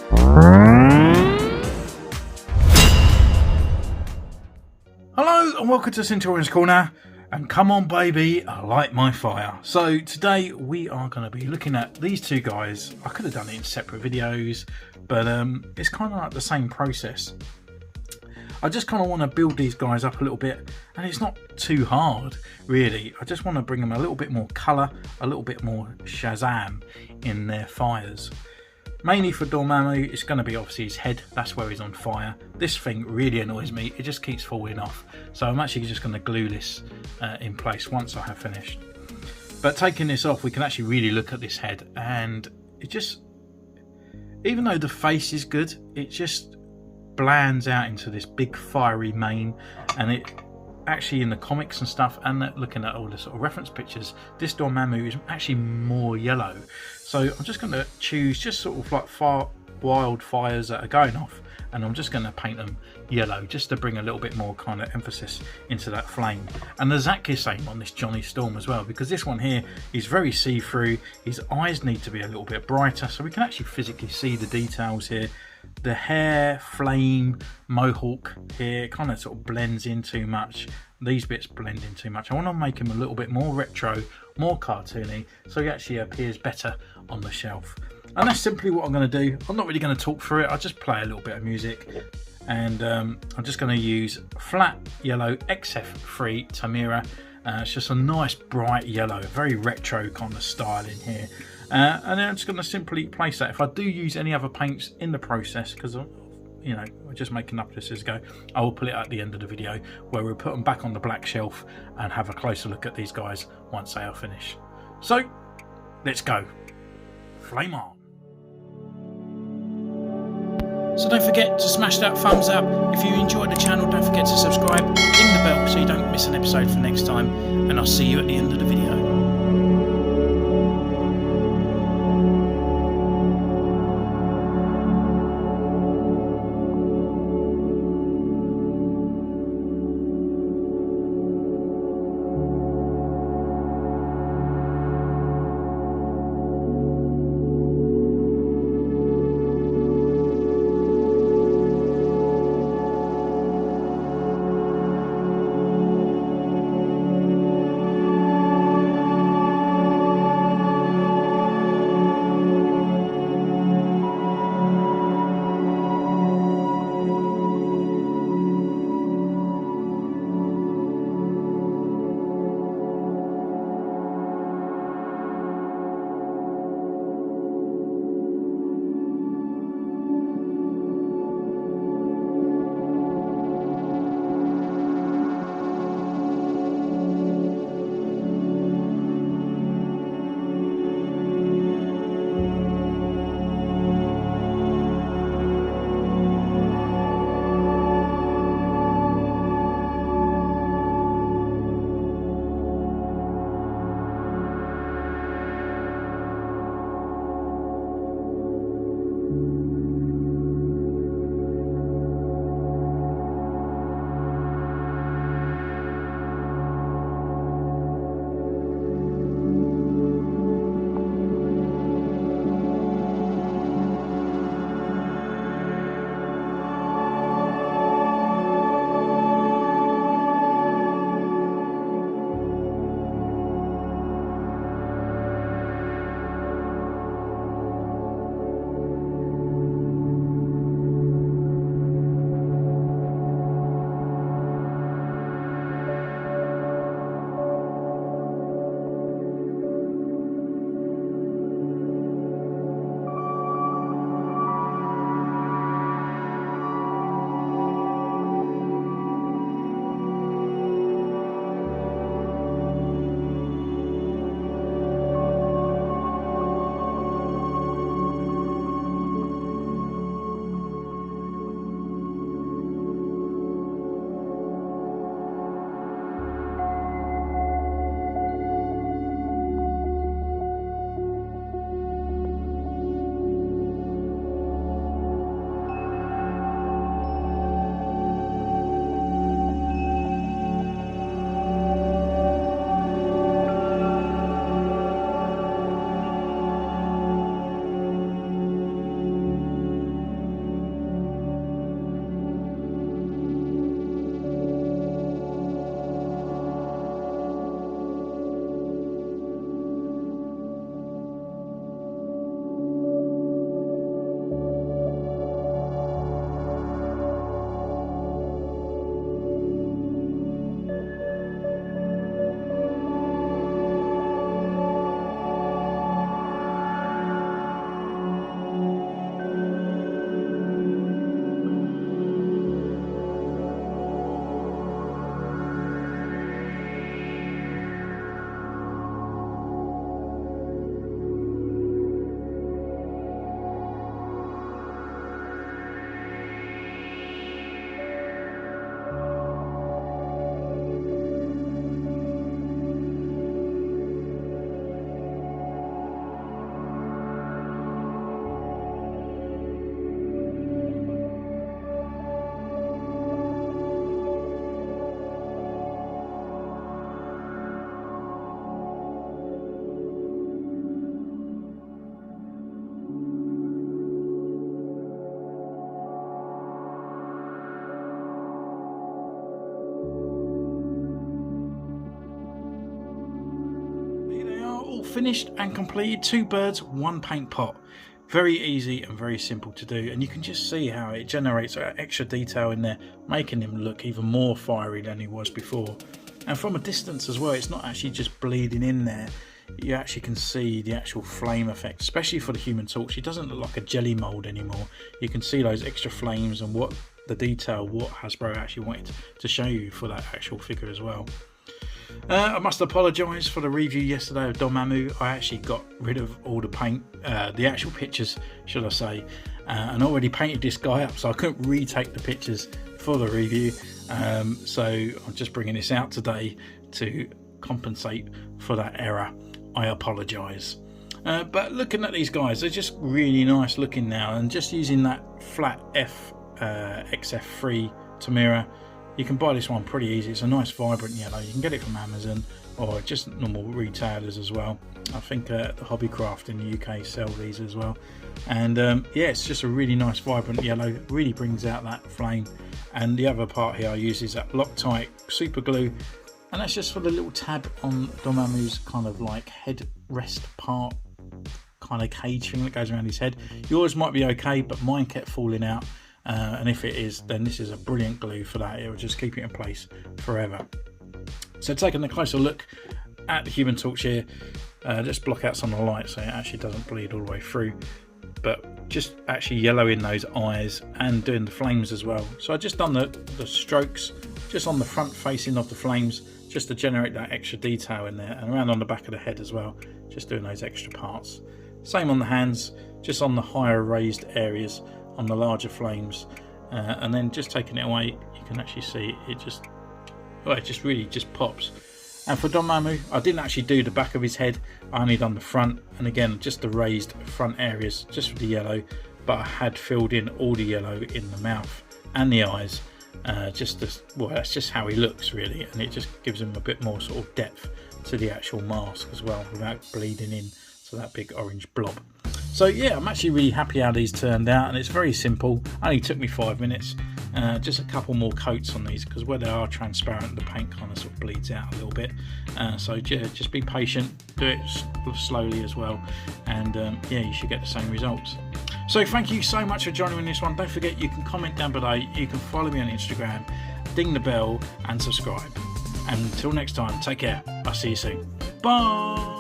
Hello and welcome to Centurions Corner, and come on baby, light my fire. So today we are going to be looking at these two guys. I could have done it in separate videos, but it's kind of like the same process. I just kind of want to build these guys up a little bit, and it's not too hard really. I just want to bring them a little bit more colour, a little bit more Shazam in their fires. Mainly for Dormammu, it's going to be obviously his head. That's where he's on fire. This thing really annoys me. It just keeps falling off. So I'm actually just going to glue this in place once I have finished. But taking this off, we can actually really look at this head. And it just, even though the face is good, it just blands out into this big fiery mane. And it actually, in the comics and stuff, and looking at all the sort of reference pictures, this Dormammu is actually more yellow. So I'm just going to choose just sort of like wildfires that are going off, and I'm just going to paint them yellow just to bring a little bit more kind of emphasis into that flame. And the exactly same on this Johnny Storm as well, because this one here is very see-through. His eyes need to be a little bit brighter so we can actually physically see the details here. The hair, flame, mohawk here kind of sort of blends in too much. These bits blend in too much. I want to make him a little bit more retro, more cartoony, so he actually appears better on the shelf. And that's simply what I'm going to do. I'm not really going to talk through it. I'll just play a little bit of music. And I'm just going to use flat yellow XF3 Tamira. It's just a nice bright yellow, very retro kind of style in here. And then I'm just going to simply place that. If I do use any other paints in the process, because you know, we're just making up this as go, I will put it at the end of the video where we'll put them back on the black shelf and have a closer look at these guys once they are finished. So let's go. Flame on. So don't forget to smash that thumbs up. If you enjoyed the channel, don't forget to subscribe, ding the bell so you don't miss an episode for next time, and I'll see you at the end of the video. finished and completed 2 birds, 1 paint pot. Very easy and very simple to do, and you can just see how it generates extra detail in there, making him look even more fiery than he was before. And from a distance as well, it's not actually just bleeding in there. You actually can see the actual flame effect, especially for the Human Torch. It doesn't look like a jelly mold anymore. You can see those extra flames and what the detail, what Hasbro actually wanted to show you for that actual figure as well. I must apologise for the review yesterday of DORMAMMU. I actually got rid of all the paint, the actual pictures should I say, and already painted this guy up, so I couldn't retake the pictures for the review. So I'm just bringing this out today to compensate for that error. I apologise. But looking at these guys, they're just really nice looking now, and just using that flat XF3 Tamira, you can buy this one pretty easy. It's a nice vibrant yellow. You can get it from Amazon or just normal retailers as well. I think the Hobbycraft in the UK sell these as well. And yeah, it's just a really nice vibrant yellow. Really brings out that flame. And the other part here I use is that Loctite super glue, and that's just for the little tab on DORMAMMU's kind of like head rest part, kind of cage thing that goes around his head. Yours might be okay, but mine kept falling out. And if it is, then this is a brilliant glue for that. It will just keep it in place forever. So taking a closer look at the Human Torch here, just block out some of the light so it actually doesn't bleed all the way through, but just actually yellowing those eyes and doing the flames as well. So I just done the strokes just on the front facing of the flames, just to generate that extra detail in there, and around on the back of the head as well, just doing those extra parts. Same on the hands, just on the higher raised areas on the larger flames, and then just taking it away, you can actually see it just, well, it just really just pops. And for DORMAMMU, I didn't actually do the back of his head, I only done the front, and again just the raised front areas just with the yellow, but I had filled in all the yellow in the mouth and the eyes, just as well. That's just how he looks really, and it just gives him a bit more sort of depth to the actual mask as well, without bleeding in to that big orange blob. So yeah, I'm actually really happy how these turned out, and it's very simple. Only took me 5 minutes. Just a couple more coats on these, because where they are transparent, the paint kind of sort of bleeds out a little bit. So yeah, just be patient, do it slowly as well, and yeah, you should get the same results. So thank you so much for joining me in this one. Don't forget, you can comment down below, you can follow me on Instagram, ding the bell and subscribe. And until next time, take care. I'll see you soon. Bye.